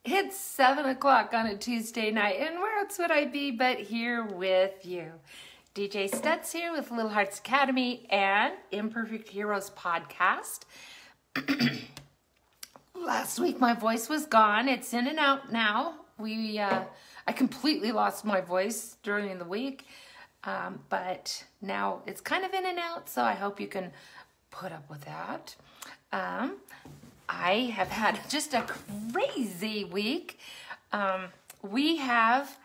It's 7 o'clock on a Tuesday night, and where else would I be but here with you? DJ Stutz here with Little Hearts Academy and Imperfect Heroes podcast. Last week my voice was gone. It's in and out now. I completely lost my voice during the week, but now it's kind of in and out, so I hope you can put up with that. I have had just a crazy week. We have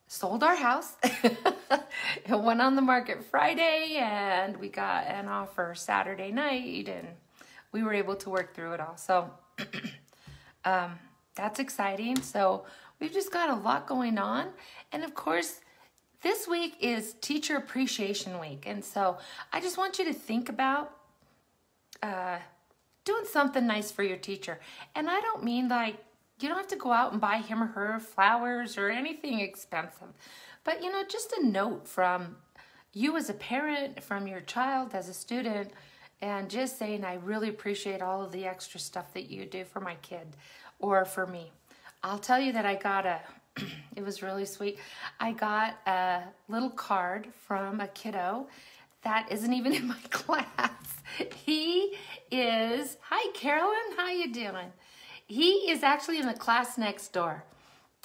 sold our house. It went on the market Friday, and we got an offer Saturday night, and we were able to work through it all. So that's exciting. So we've just got a lot going on. And of course, this week is Teacher Appreciation Week. And so I just want you to think about doing something nice for your teacher. And I don't mean like, you don't have to go out and buy him or her flowers or anything expensive. But, you know, just a note from you as a parent, from your child as a student, and just saying, I really appreciate all of the extra stuff that you do for my kid or for me. I'll tell you that I got it was really sweet. I got a little card from a kiddo that isn't even in my class. He is, hi Carolyn, how you doing? He is actually in the class next door,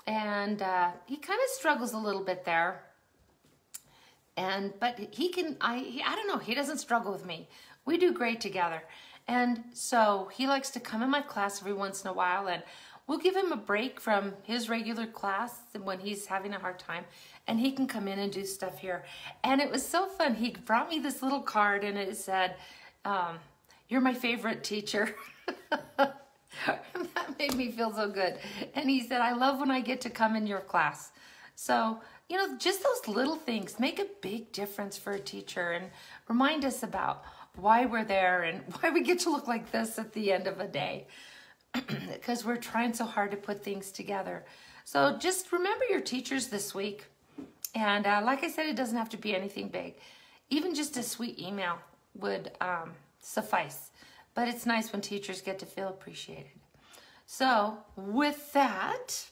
and he kind of struggles a little bit there. But he can, I don't know, he doesn't struggle with me. We do great together. And so he likes to come in my class every once in a while, and we'll give him a break from his regular class when he's having a hard time, and he can come in and do stuff here. And it was so fun. He brought me this little card, and it said, you're my favorite teacher. That made me feel so good. And he said, I love when I get to come in your class. So, you know, just those little things make a big difference for a teacher and remind us about why we're there and why we get to look like this at the end of a day. Because we're trying so hard to put things together. So just remember your teachers this week. And like I said, it doesn't have to be anything big. Even just a sweet email would suffice. But it's nice when teachers get to feel appreciated. So with that,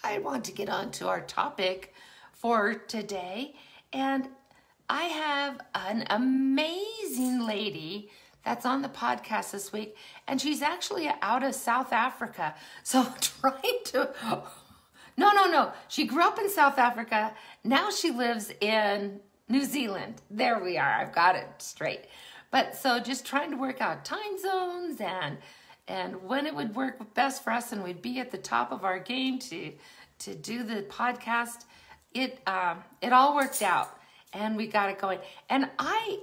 I want to get on to our topic for today. And I have an amazing lady that's on the podcast this week. And she's actually out of South Africa. So trying to... No. She grew up in South Africa. Now she lives in New Zealand. There we are. I've got it straight. But so just trying to work out time zones and when it would work best for us and we'd be at the top of our game to do the podcast. It all worked out and we got it going. And I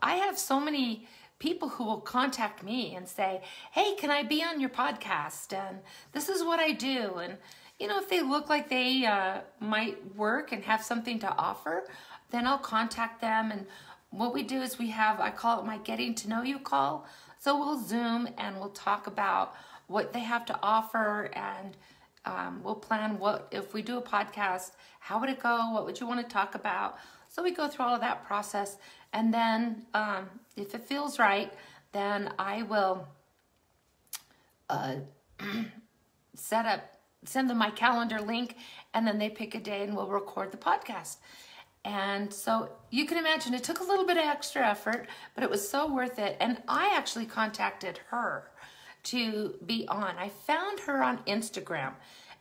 have so many people who will contact me and say, hey, can I be on your podcast? And this is what I do. And, you know, if they look like they might work and have something to offer, then I'll contact them. And what we do is I call it my getting to know you call. So we'll Zoom and we'll talk about what they have to offer, and we'll plan if we do a podcast, how would it go? What would you want to talk about? So we go through all of that process. And then if it feels right, then I will send them my calendar link, and then they pick a day and we'll record the podcast. And so you can imagine it took a little bit of extra effort, but it was so worth it. And I actually contacted her to be on. I found her on Instagram,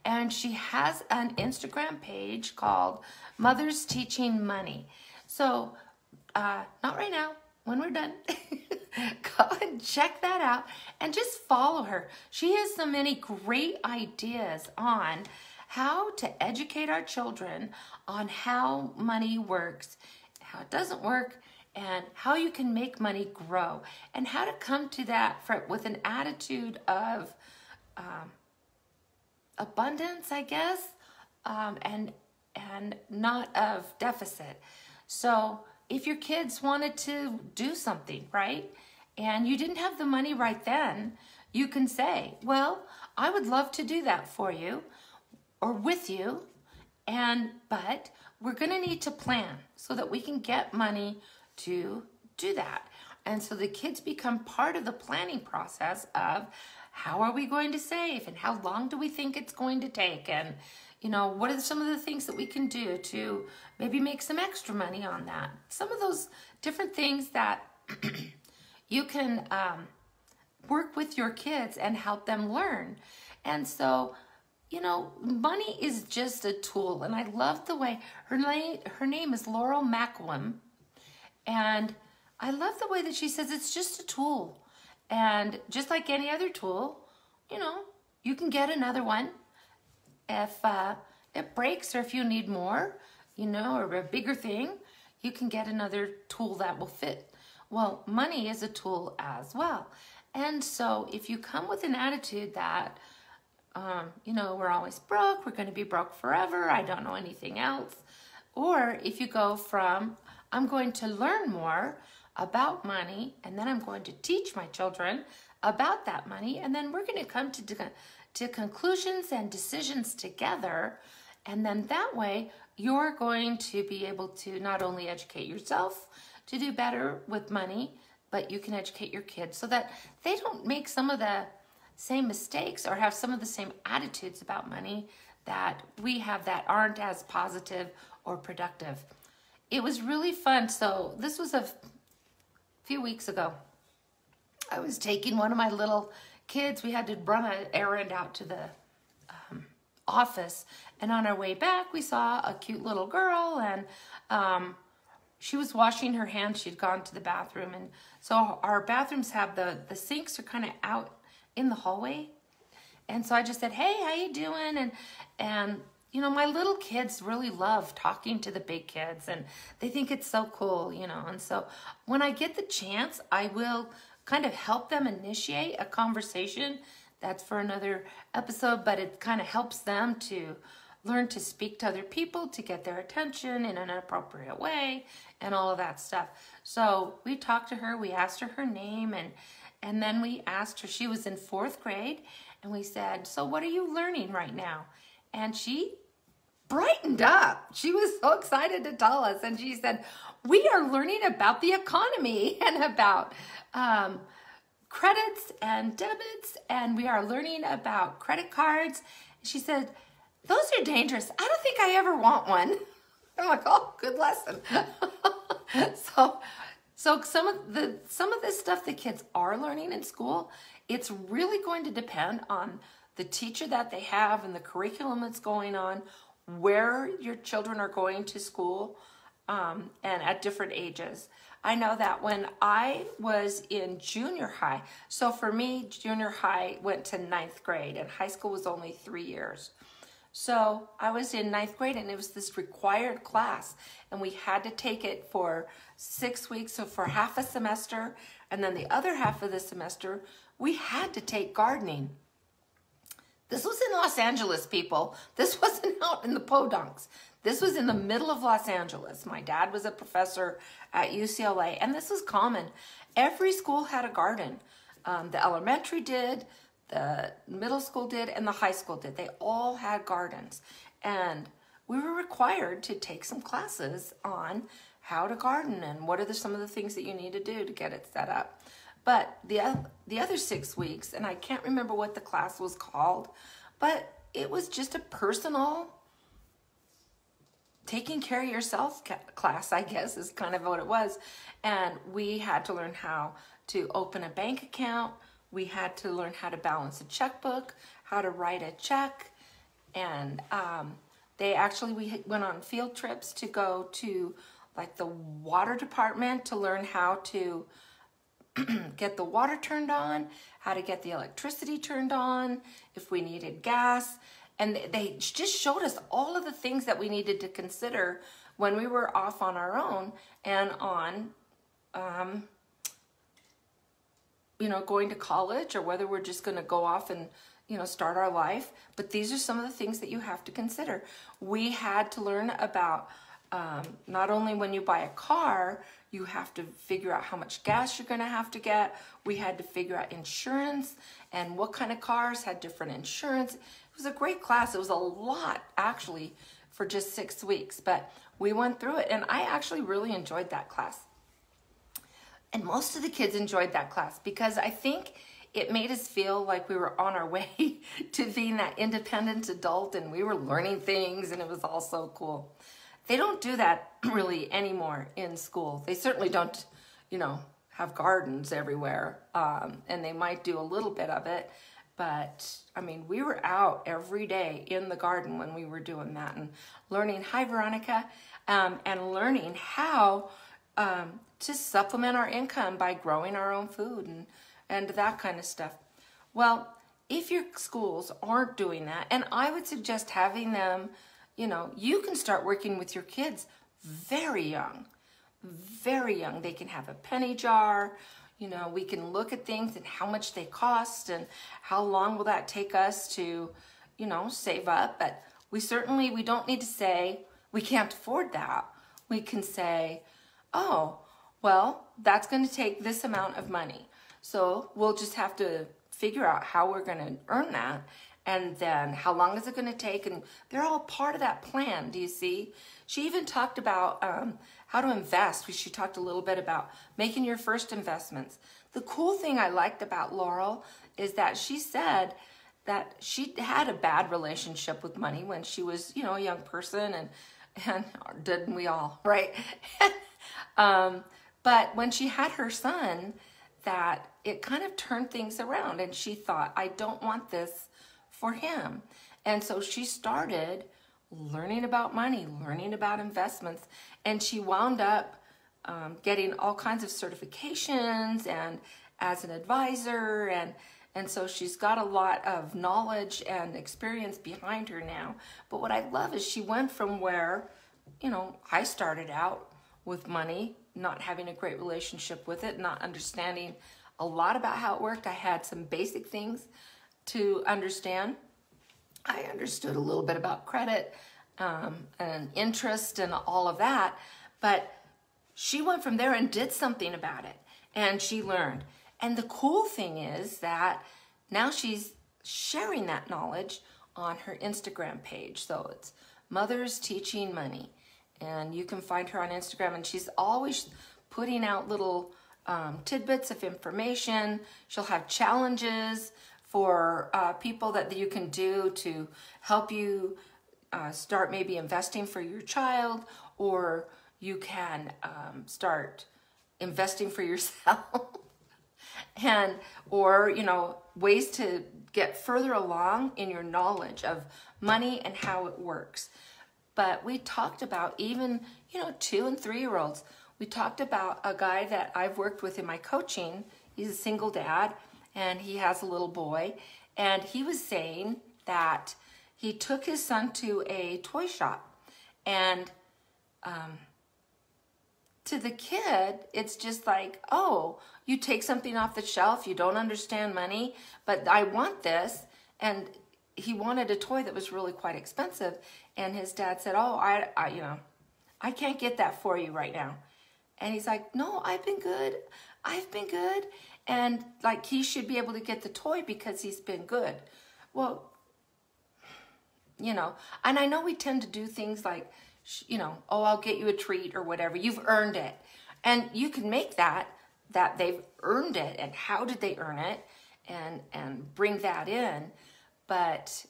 and she has an Instagram page called Mothers Teaching Money. So not right now, when we're done, go and check that out and just follow her. She has so many great ideas on how to educate our children on how money works, how it doesn't work, and how you can make money grow, and how to come to that with an attitude of abundance, I guess, and not of deficit. So if your kids wanted to do something, right, and you didn't have the money right then, you can say, well, I would love to do that for you or with you, but we're going to need to plan so that we can get money to do that. And so the kids become part of the planning process of how are we going to save, and how long do we think it's going to take, and what are some of the things that we can do to maybe make some extra money on that. Some of those different things that you can work with your kids and help them learn. And so, money is just a tool. And I love the way her name is Laurel Makowem. And I love the way that she says it's just a tool. And just like any other tool, you can get another one if it breaks, or if you need more, or a bigger thing, you can get another tool that will fit. Well, money is a tool as well. And so if you come with an attitude that, we're always broke, we're going to be broke forever, I don't know anything else. Or if you go from, I'm going to learn more about money, and then I'm going to teach my children about that money, and then we're going to come to conclusions and decisions together. And then that way, you're going to be able to not only educate yourself to do better with money, but you can educate your kids so that they don't make some of the same mistakes or have some of the same attitudes about money that we have that aren't as positive or productive. It was really fun. So this was a few weeks ago. I was taking one of my little kids. We had to run an errand out to the office, and on our way back we saw a cute little girl, and she was washing her hands. She'd gone to the bathroom, and so our bathrooms have the sinks are kind of out in the hallway, and so I just said, hey, how you doing? And my little kids really love talking to the big kids, and they think it's so cool, and so when I get the chance, I will kind of help them initiate a conversation. That's for another episode, but it kind of helps them to learn to speak to other people, to get their attention in an appropriate way, and all of that stuff. So we talked to her, we asked her name, and then we asked her, she was in 4th grade, and we said, so what are you learning right now? And she brightened up. She was so excited to tell us, and she said, we are learning about the economy and about credits and debits, and we are learning about credit cards. She said, those are dangerous. I don't think I ever want one. I'm like, oh, good lesson. So some of this stuff the kids are learning in school, it's really going to depend on the teacher that they have and the curriculum that's going on, where your children are going to school, and at different ages. I know that when I was in junior high, so for me, junior high went to 9th grade, and high school was only 3 years. So I was in 9th grade, and it was this required class, and we had to take it for 6 weeks, so for half a semester, and then the other half of the semester, we had to take gardening. This was in Los Angeles, people. This wasn't out in the podunks. This was in the middle of Los Angeles. My dad was a professor at UCLA, and this was common. Every school had a garden. The elementary did, the middle school did, and the high school did. They all had gardens. And we were required to take some classes on how to garden and what are some of the things that you need to do to get it set up. But the other 6 weeks, and I can't remember what the class was called, but it was just a personal taking care of yourself class, I guess, is kind of what it was. And we had to learn how to open a bank account. We had to learn how to balance a checkbook, how to write a check. And we went on field trips to go to like the water department to learn how to get the water turned on, how to get the electricity turned on, if we needed gas. And they just showed us all of the things that we needed to consider when we were off on our own and on, going to college, or whether we're just going to go off and, start our life. But these are some of the things that you have to consider. We had to learn about not only when you buy a car, you have to figure out how much gas you're going to have to get. We had to figure out insurance and what kind of cars had different insurance. It was a great class. It was a lot, actually, for just 6 weeks, but we went through it, and I actually really enjoyed that class. And most of the kids enjoyed that class because I think it made us feel like we were on our way to being that independent adult, and we were learning things, and it was all so cool. They don't do that really anymore in school. They certainly don't, have gardens everywhere, and they might do a little bit of it. But, I mean, we were out every day in the garden when we were doing that and learning, hi, Veronica, and learning how to supplement our income by growing our own food and that kind of stuff. Well, if your schools aren't doing that, and I would suggest having them, you can start working with your kids very young. Very young. They can have a penny jar. We can look at things and how much they cost and how long will that take us to, save up. But we don't need to say we can't afford that. We can say, oh, well, that's going to take this amount of money. So we'll just have to figure out how we're going to earn that. And then how long is it going to take? And they're all part of that plan. Do you see? She even talked about how to invest. She talked a little bit about making your first investments. The cool thing I liked about Laurel is that she said that she had a bad relationship with money when she was, a young person, and didn't we all, right? But when she had her son, that it kind of turned things around, and she thought, I don't want this for him. And so she started learning about money, learning about investments, and she wound up getting all kinds of certifications and as an advisor, and so she's got a lot of knowledge and experience behind her now. But what I love is she went from where, I started out with money, not having a great relationship with it, not understanding a lot about how it worked. I had some basic things to understand. I understood a little bit about credit and interest and all of that, but she went from there and did something about it, and she learned. And the cool thing is that now she's sharing that knowledge on her Instagram page. So it's Mothers Teaching Money, and you can find her on Instagram, and she's always putting out little tidbits of information. She'll have challenges for people that you can do to help you start maybe investing for your child, or you can start investing for yourself, or ways to get further along in your knowledge of money and how it works. But we talked about even 2- and 3-year-olds. We talked about a guy that I've worked with in my coaching. He's a single dad, and he has a little boy, and he was saying that he took his son to a toy shop, and to the kid, it's just like, oh, you take something off the shelf, you don't understand money, but I want this. And he wanted a toy that was really quite expensive, and his dad said, oh, I can't get that for you right now. And he's like, no, I've been good. And like, he should be able to get the toy because he's been good. Well, and I know we tend to do things like, oh, I'll get you a treat or whatever. You've earned it. And you can make that they've earned it, and how did they earn it, and bring that in. But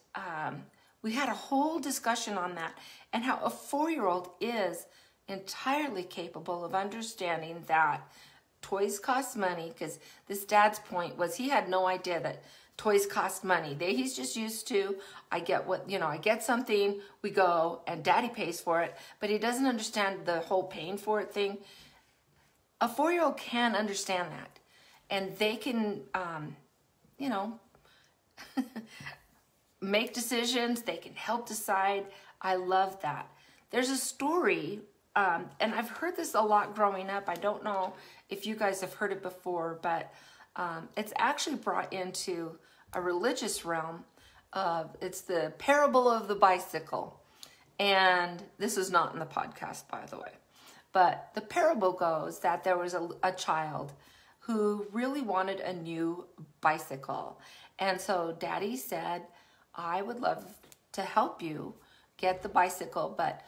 we had a whole discussion on that, and how a 4-year-old is entirely capable of understanding that toys cost money, because this dad's point was he had no idea that toys cost money. He's just used to, I get something, we go, and daddy pays for it, but he doesn't understand the whole paying for it thing. A 4-year-old can understand that, and they can, make decisions. They can help decide. I love that. There's a story, and I've heard this a lot growing up. I don't know if you guys have heard it before, but it's actually brought into a religious realm. It's the parable of the bicycle. And this is not in the podcast, by the way. But the parable goes that there was a child who really wanted a new bicycle. And so daddy said, I would love to help you get the bicycle, but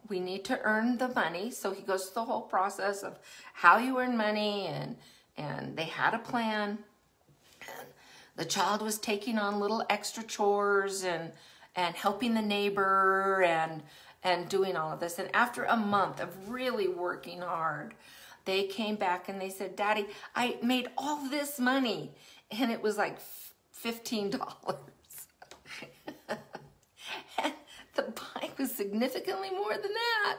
we need to earn the money. So he goes through the whole process of how you earn money, and they had a plan. the child was taking on little extra chores and helping the neighbor and doing all of this. And after a month of really working hard, they came back and they said, Daddy, I made all this money. And it was like $15. And the bike was significantly more than that.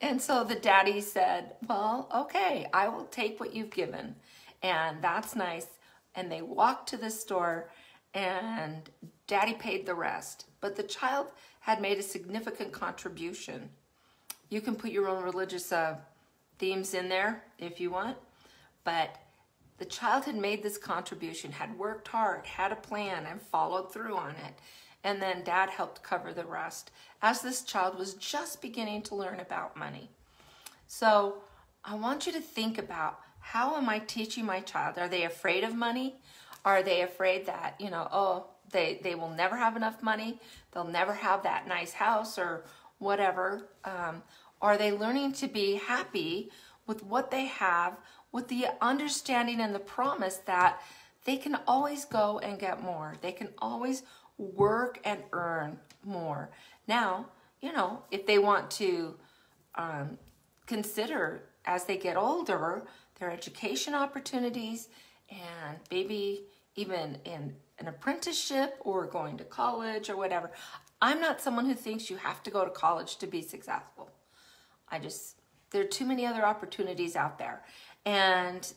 And so the daddy said, well, okay, I will take what you've given. And that's nice. And they walked to the store and Daddy paid the rest. But the child had made a significant contribution. You can put your own religious themes in there if you want. But the child had made this contribution, had worked hard, had a plan, and followed through on it. And then Dad helped cover the rest as this child was just beginning to learn about money. So I want you to think about, how am I teaching my child? Are they afraid of money? Are they afraid that, they will never have enough money? They'll never have that nice house or whatever. Are they learning to be happy with what they have, with the understanding and the promise that they can always go and get more? They can always work and earn more. Now, if they want to consider as they get older their education opportunities and maybe even in an apprenticeship or going to college or whatever. I'm not someone who thinks you have to go to college to be successful. There are too many other opportunities out there. And,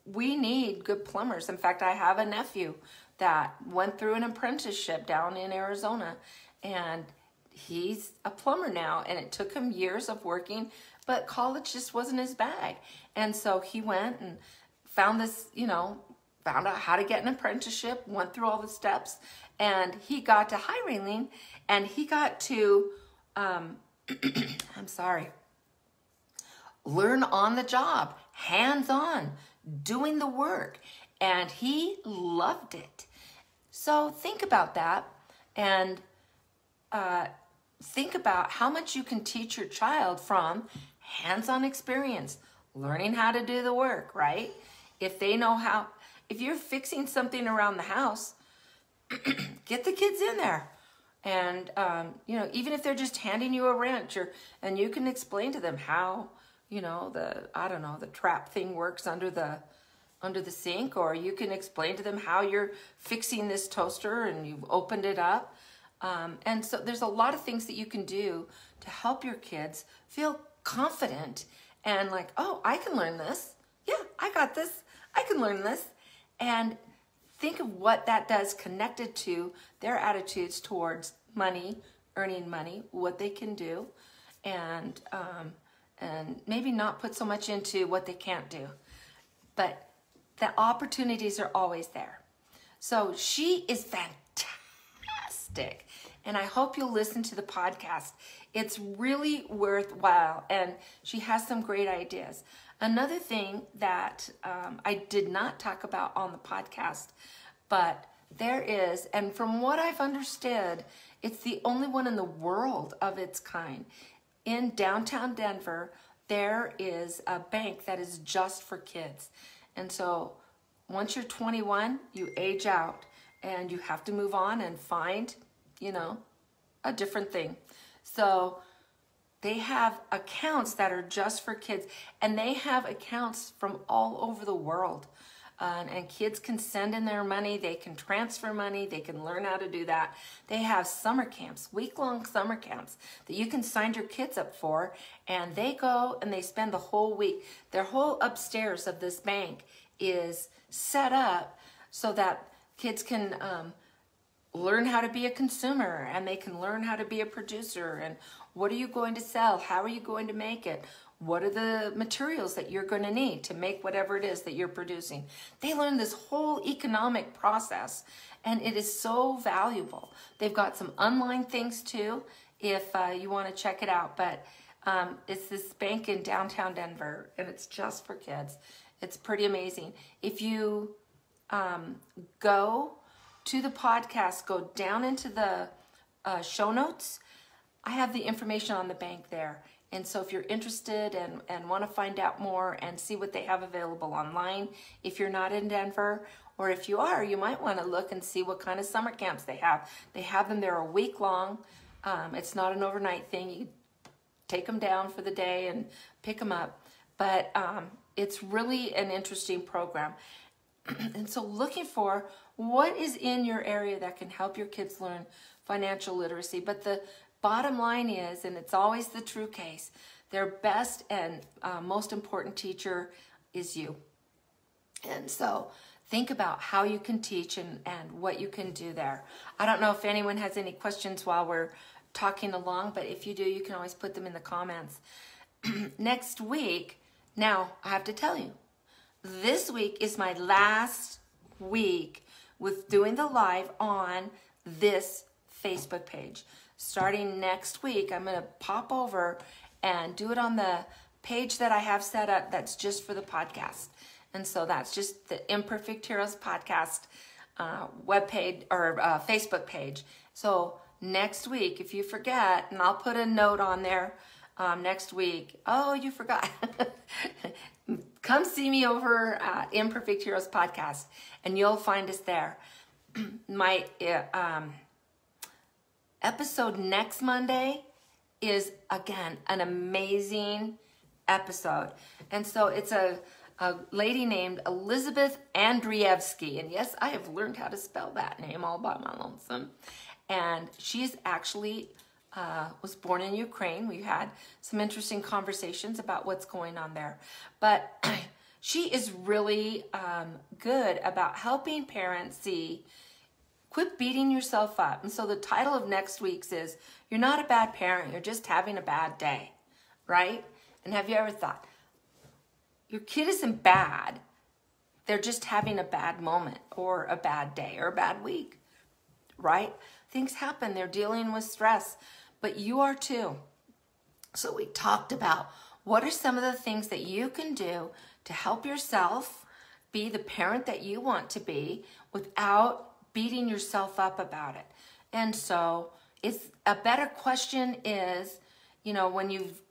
we need good plumbers. In fact, I have a nephew that went through an apprenticeship down in Arizona, and he's a plumber now, and it took him years of working, but college just wasn't his bag. And so he went and found this, found out how to get an apprenticeship, went through all the steps, and he got to hiring, and he got to, learn on the job, hands-on, doing the work, and he loved it. So think about that, and think about how much you can teach your child from hands-on experience, learning how to do the work, right? If they know how, if you're fixing something around the house, get the kids in there. And, even if they're just handing you a wrench and you can explain to them how, the trap thing works under the sink, or you can explain to them how you're fixing this toaster and you've opened it up. And so there's a lot of things that you can do to help your kids feel confident and like, oh, I can learn this. Yeah, I got this. I can learn this. And think of what that does connected to their attitudes towards money, earning money, what they can do, and maybe not put so much into what they can't do. But the opportunities are always there. So she is fantastic. And I hope you'll listen to the podcast. It's really worthwhile, and she has some great ideas. Another thing that I did not talk about on the podcast, but there is, and from what I've understood, it's the only one in the world of its kind. In downtown Denver, there is a bank that is just for kids. And so once you're 21, you age out and you have to move on and find, a different thing. So they have accounts that are just for kids, and they have accounts from all over the world. And kids can send in their money, they can transfer money, they can learn how to do that. They have summer camps, week-long summer camps that you can sign your kids up for, and they go and they spend the whole week. Their whole upstairs of this bank is set up so that kids can learn how to be a consumer, and they can learn how to be a producer, and what are you going to sell? How are you going to make it? What are the materials that you're going to need to make whatever it is that you're producing? They learn this whole economic process, and it is so valuable. They've got some online things too, if you want to check it out. But it's this bank in downtown Denver, and it's just for kids. It's pretty amazing. If you go to the podcast, go down into the show notes, I have the information on the bank there. And so if you're interested and want to find out more and see what they have available online, if you're not in Denver, Or if you are, you might want to look and see what kind of summer camps they have. They have them there a week long. It's not an overnight thing. You take them down for the day and pick them up. But it's really an interesting program. And so looking for what is in your area that can help your kids learn financial literacy. But the bottom line is, and it's always the true case, their best and most important teacher is you. And so think about how you can teach and what you can do there. I don't know if anyone has any questions while we're talking along, but if you do, you can always put them in the comments. Next week, now I have to tell you, this week is my last week with doing the live on this Facebook page. Starting next week, I'm going to pop over and do it on the page that I have set up that's just for the podcast. And so that's just the Imperfect Heroes podcast webpage or Facebook page. So next week, if you forget, and I'll put a note on there next week. Oh, you forgot. Come see me over at Imperfect Heroes podcast, and you'll find us there. My episode next Monday is, again, an amazing episode. And so it's a lady named Elizabeth Andrievsky. And yes, I have learned how to spell that name all by my lonesome. And she's actually was born in Ukraine. We had some interesting conversations about what's going on there. But she is really good about helping parents see, quit beating yourself up. And so the title of next week's is, You're Not a Bad Parent, You're Just Having a Bad Day, right? And have you ever thought, your kid isn't bad, they're just having a bad moment or a bad day or a bad week, right? Things happen, they're dealing with stress, but you are too. So we talked about what are some of the things that you can do to help yourself be the parent that you want to be without beating yourself up about it. And so it's a better question is, you know, when you've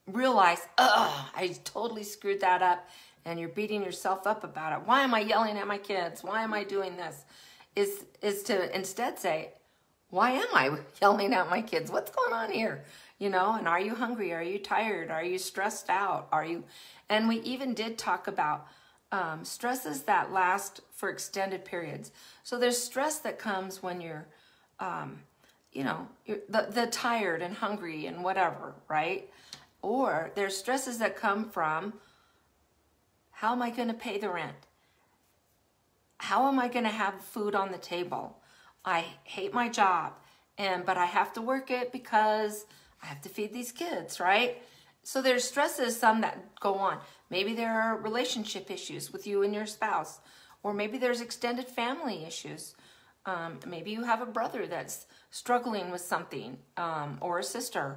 realized, I totally screwed that up, and you're beating yourself up about it. Why am I yelling at my kids? Why am I doing this? Is to instead say, why am I yelling at my kids? What's going on here? You know, and are you hungry? Are you tired? Are you stressed out? And we even did talk about stresses that last for extended periods. So there's stress that comes when you're, you know, the tired and hungry and whatever, right? Or there's stresses that come from, how am I going to pay the rent? How am I going to have food on the table? I hate my job, but I have to work it because I have to feed these kids, right? So there's stresses, some that go on. Maybe there are relationship issues with you and your spouse, or maybe there's extended family issues. Maybe you have a brother that's struggling with something, or a sister.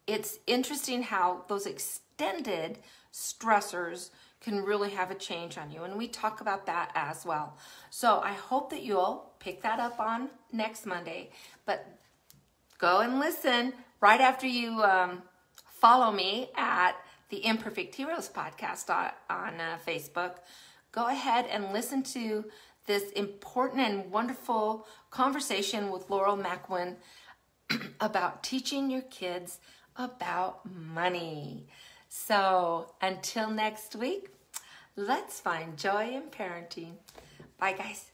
It's interesting how those extended stressors can really have a change on you. And we talk about that as well. So I hope that you'll pick that up on next Monday. But go and listen right after you follow me at the Imperfect Heroes podcast on Facebook. Go ahead and listen to this important and wonderful conversation with Laurel Makowem about teaching your kids about money. So until next week, let's find joy in parenting. Bye, guys.